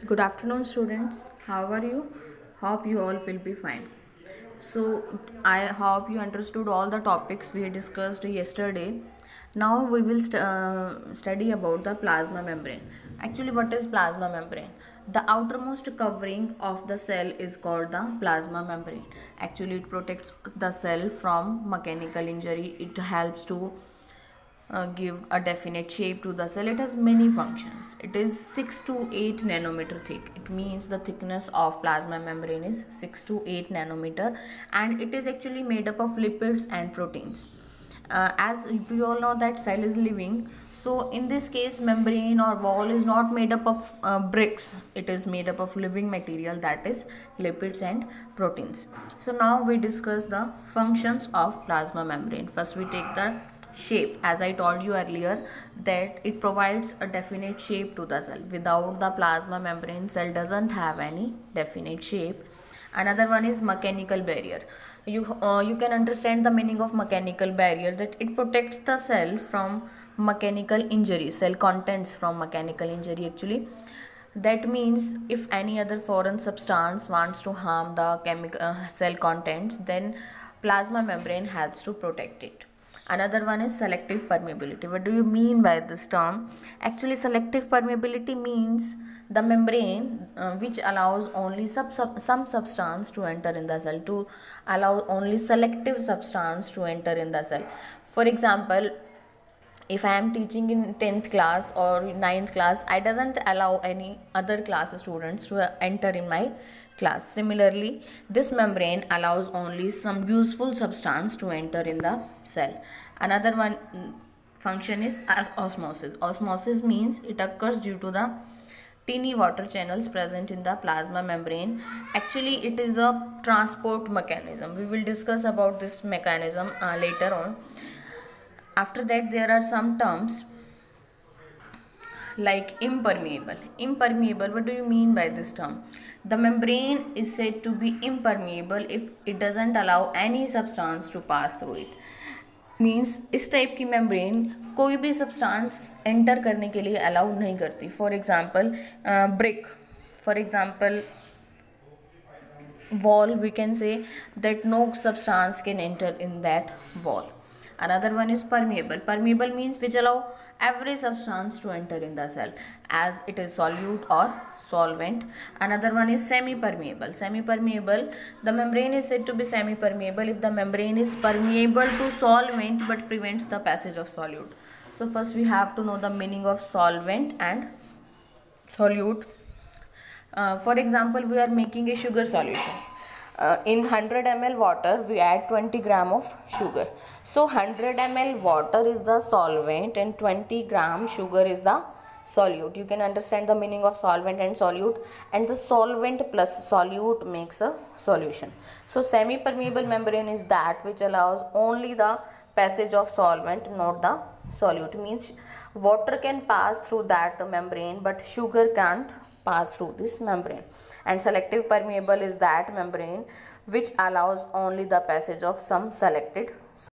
Good afternoon, students. How are you? Hope you all will be fine. So, I hope you understood all the topics we discussed yesterday. Now we will study about the plasma membrane. Actually, what is plasma membrane? The outermost covering of the cell is called the plasma membrane. Actually, it protects the cell from mechanical injury. It helps to give a definite shape to the cell. It has many functions. It is 6 to 8 nanometer thick. It means the thickness of plasma membrane is 6 to 8 nanometer, and it is actually made up of lipids and proteins. As we all know that cell is living, so in this case membrane or wall is not made up of bricks. It is made up of living material, that is lipids and proteins. So now we discuss the functions of plasma membrane. First we take the shape. As I told you earlier that it provides a definite shape to the cell. Without the plasma membrane, cell doesn't have any definite shape. Another one is mechanical barrier. You can understand the meaning of mechanical barrier, that it protects the cell from mechanical injury, cell contents from mechanical injury actually. That means if any other foreign substance wants to harm the cell contents, then plasma membrane helps to protect it. Another one is selective permeability. What do you mean by this term? Actually, selective permeability means the membrane which allows only some substance to enter in the cell, to allow only selective substance to enter in the cell. For example, if I am teaching in 10th class or 9th class, I doesn't allow any other class students to enter in my class. Similarly, this membrane allows only some useful substance to enter in the cell. Another one function is osmosis. Osmosis means it occurs due to the teeny water channels present in the plasma membrane. Actually, it is a transport mechanism. We will discuss about this mechanism later on. After that, there are some terms like impermeable. Impermeable, what do you mean by this term? The membrane is said to be impermeable if it doesn't allow any substance to pass through it. Means इस type की membrane कोई भी substance enter करने के लिए allow नहीं करती. For example brick, for example wall, we can say that no substance can enter in that wall. Another one is permeable. Permeable means which allow every substance to enter in the cell as it is solute or solvent. Another one is semi-permeable. Semi-permeable, the membrane is said to be semi-permeable if the membrane is permeable to solvent but prevents the passage of solute. So first we have to know the meaning of solvent and solute. For example, we are making a sugar solution. In 100 ml water, we add 20 gram of sugar. So 100 ml water is the solvent and 20 gram sugar is the solute. You can understand the meaning of solvent and solute, and the solvent plus solute makes a solution. So semi-permeable membrane is that which allows only the passage of solvent, not the solute. Means water can pass through that membrane but sugar can't pass through this membrane. And selective permeable is that membrane which allows only the passage of some selected